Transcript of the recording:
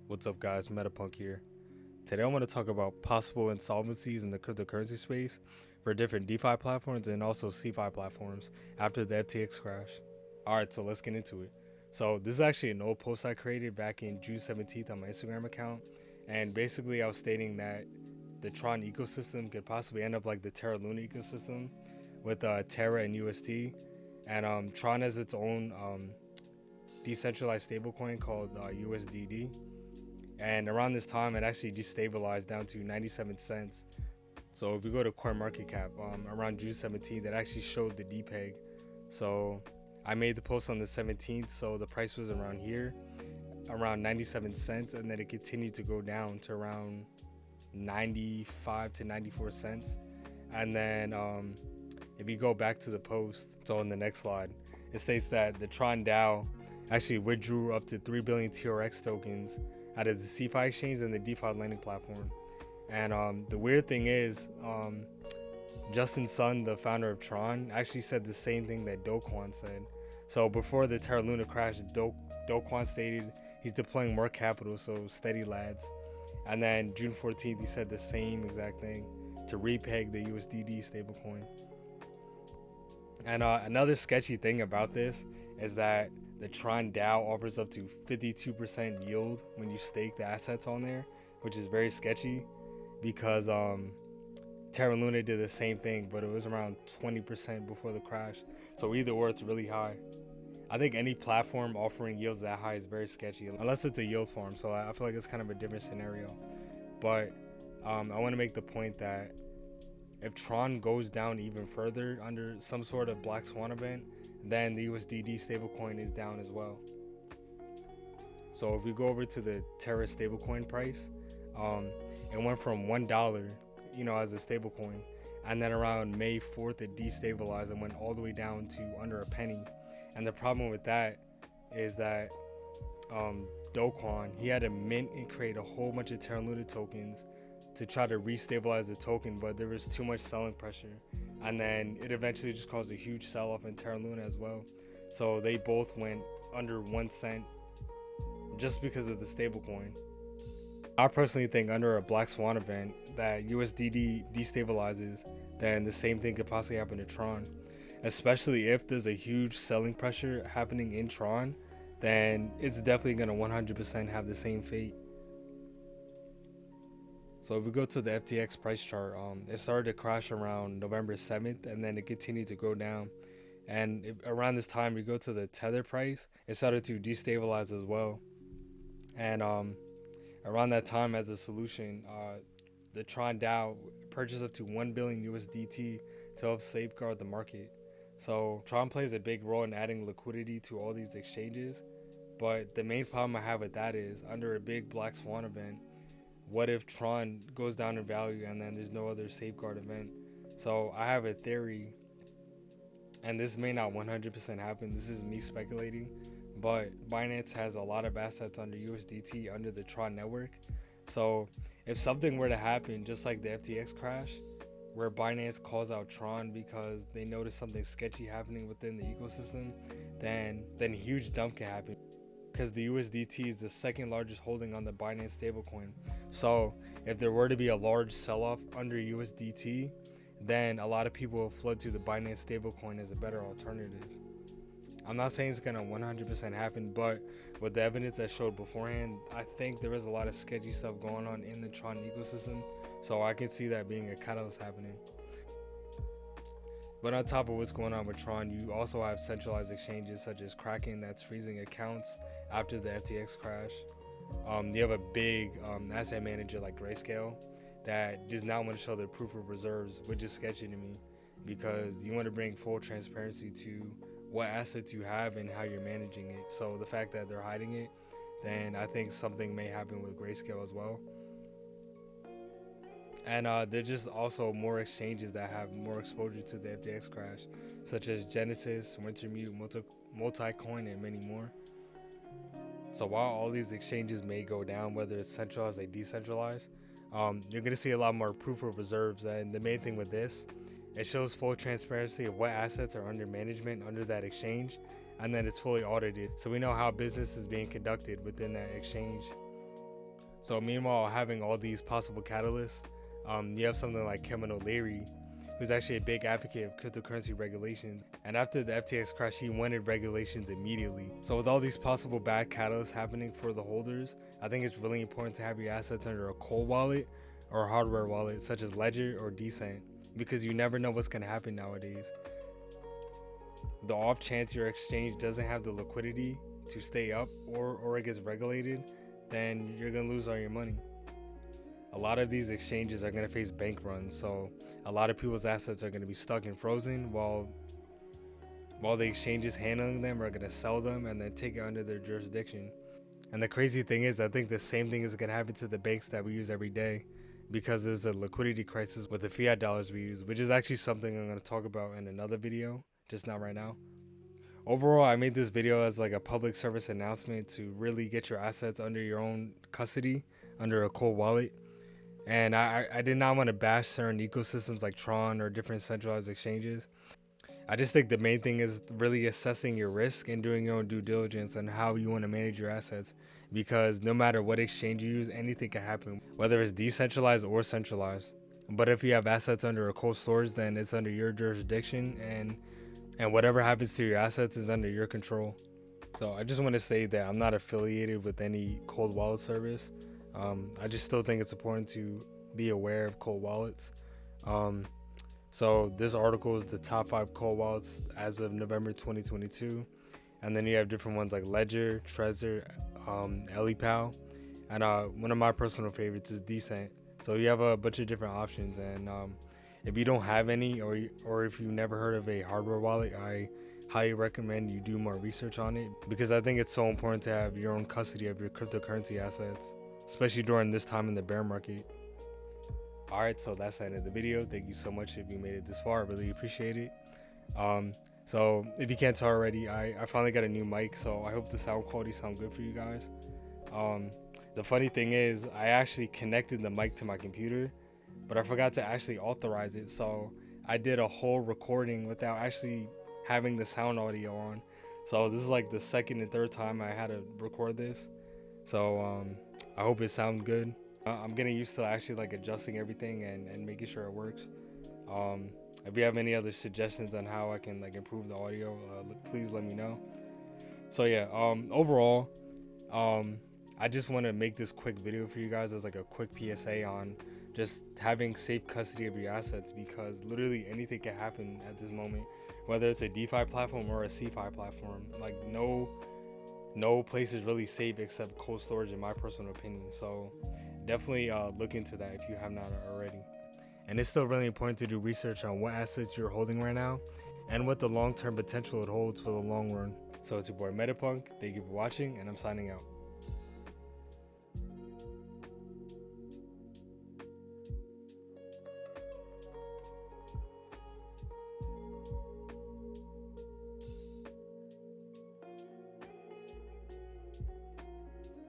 What's up, guys? Metapunk here. Today I want to talk about possible insolvencies in the cryptocurrency space for different DeFi platforms and also CeFi platforms after the FTX crash. Alright, so let's get into it. So this is actually an old post I created back in June 17th on my Instagram account, and basically I was stating that the Tron ecosystem could possibly end up like the Terra Luna ecosystem with Terra and UST, and Tron has its own decentralized stablecoin called USDD. And around this time, it actually destabilized down to 97 cents. So if we go to CoinMarketCap, around June 17th, that actually showed the DPEG. So I made the post on the 17th, so the price was around here, around 97 cents, and then it continued to go down to around 95 to 94 cents. And then if you go back to the post, so in the next slide, it states that the Tron DAO actually withdrew up to 3 billion TRX tokens out of the CeFi exchange and the DeFi lending platform. And the weird thing is, Justin Sun, the founder of Tron, actually said the same thing that Do Kwon said. So before the Terra Luna crash, Do Kwon stated he's deploying more capital, so steady lads. And then June 14th, he said the same exact thing to repeg the USDD stablecoin. And another sketchy thing about this is that the Tron DAO offers up to 52% yield when you stake the assets on there, which is very sketchy because Terra Luna did the same thing, but it was around 20% before the crash. So either or, it's really high. I think any platform offering yields that high is very sketchy, unless it's a yield farm. So I feel like it's kind of a different scenario. But I want to make the point that if Tron goes down even further under some sort of Black Swan event, then the USDD stablecoin is down as well. So if we go over to the Terra stablecoin price, it went from $1, as a stablecoin, and then around May 4th it destabilized and went all the way down to under a penny. And the problem with that is that Do Kwon, he had to mint and create a whole bunch of Terra Luna tokens to try to restabilize the token, but there was too much selling pressure, and then it eventually just caused a huge sell-off in Terra Luna as well. So they both went under 1 cent just because of the stablecoin. I personally think under a Black Swan event that USDD destabilizes, then the same thing could possibly happen to Tron, especially if there's a huge selling pressure happening in Tron. Then it's definitely going to 100% have the same fate. So if we go to the FTX price chart, it started to crash around November 7th, and then it continued to go down. And around this time, we go to the Tether price, it started to destabilize as well. And around that time, as a solution, the Tron DAO purchased up to 1 billion USDT to help safeguard the market. So Tron plays a big role in adding liquidity to all these exchanges. But the main problem I have with that is, under a big Black Swan event, what if Tron goes down in value and then there's no other safeguard event? So I have a theory, and this may not 100% happen, this is me speculating, but Binance has a lot of assets under USDT under the Tron network. So if something were to happen, just like the FTX crash, where Binance calls out Tron because they notice something sketchy happening within the ecosystem, then a huge dump can happen, because the USDT is the second largest holding on the Binance stablecoin. So if there were to be a large sell-off under USDT, then a lot of people will flood to the Binance stablecoin as a better alternative. I'm not saying it's gonna 100% happen, but with the evidence that showed beforehand, I think there is a lot of sketchy stuff going on in the Tron ecosystem. So I can see that being a catalyst happening. But on top of what's going on with Tron, you also have centralized exchanges such as Kraken that's freezing accounts after the FTX crash. You have a big asset manager like Grayscale that does not want to show their proof of reserves, which is sketchy to me, because you want to bring full transparency to what assets you have and how you're managing it. So the fact that they're hiding it, then I think something may happen with Grayscale as well. And there's just also more exchanges that have more exposure to the FTX crash, such as Genesis, Wintermute, Multicoin, and many more. So while all these exchanges may go down, whether it's centralized or decentralized, you're going to see a lot more proof of reserves. And the main thing with this, it shows full transparency of what assets are under management under that exchange, and then it's fully audited, so we know how business is being conducted within that exchange. So meanwhile, having all these possible catalysts, you have something like Kevin O'Leary, who's actually a big advocate of cryptocurrency regulations. And after the FTX crash, he wanted regulations immediately. So with all these possible bad catalysts happening for the holders, I think it's really important to have your assets under a cold wallet or a hardware wallet such as Ledger or Decent, because you never know what's going to happen nowadays. The off chance your exchange doesn't have the liquidity to stay up or it gets regulated, then you're going to lose all your money. A lot of these exchanges are going to face bank runs, so a lot of people's assets are going to be stuck and frozen while the exchanges handling them are going to sell them and then take it under their jurisdiction. And the crazy thing is, I think the same thing is going to happen to the banks that we use every day, because there's a liquidity crisis with the fiat dollars we use, which is actually something I'm going to talk about in another video, just not right now. Overall, I made this video as like a public service announcement to really get your assets under your own custody, under a cold wallet. And I did not want to bash certain ecosystems like Tron or different centralized exchanges. I just think the main thing is really assessing your risk and doing your own due diligence on how you want to manage your assets, because no matter what exchange you use, anything can happen, whether it's decentralized or centralized. But if you have assets under a cold storage, then it's under your jurisdiction, and whatever happens to your assets is under your control. So I just want to say that I'm not affiliated with any cold wallet service. I just still think it's important to be aware of cold wallets. So this article is the top 5 cold wallets as of November 2022. And then you have different ones like Ledger, Trezor, EliPal, and one of my personal favorites is Decent. So you have a bunch of different options, and if you don't have any, or if you've never heard of a hardware wallet, I highly recommend you do more research on it, because I think it's so important to have your own custody of your cryptocurrency assets, especially during this time in the bear market. Alright, so that's the end of the video. Thank you so much if you made it this far. I really appreciate it. So if you can't tell already, I finally got a new mic, so I hope the sound quality sounds good for you guys. The funny thing is, I actually connected the mic to my computer, but I forgot to actually authorize it, so I did a whole recording without actually having the sound audio on. So this is like the second and third time I had to record this. So I hope it sounds good. I'm getting used to actually like adjusting everything and making sure it works. If you have any other suggestions on how I can like improve the audio, please let me know. So yeah, overall, I just want to make this quick video for you guys as like a quick PSA on just having safe custody of your assets, because literally anything can happen at this moment, whether it's a DeFi platform or a CeFi platform. Like no place is really safe except cold storage, in my personal opinion. So definitely look into that if you have not already. And it's still really important to do research on what assets you're holding right now and what the long-term potential it holds for the long run. So it's your boy Metapunk. Thank you for watching, and I'm signing out.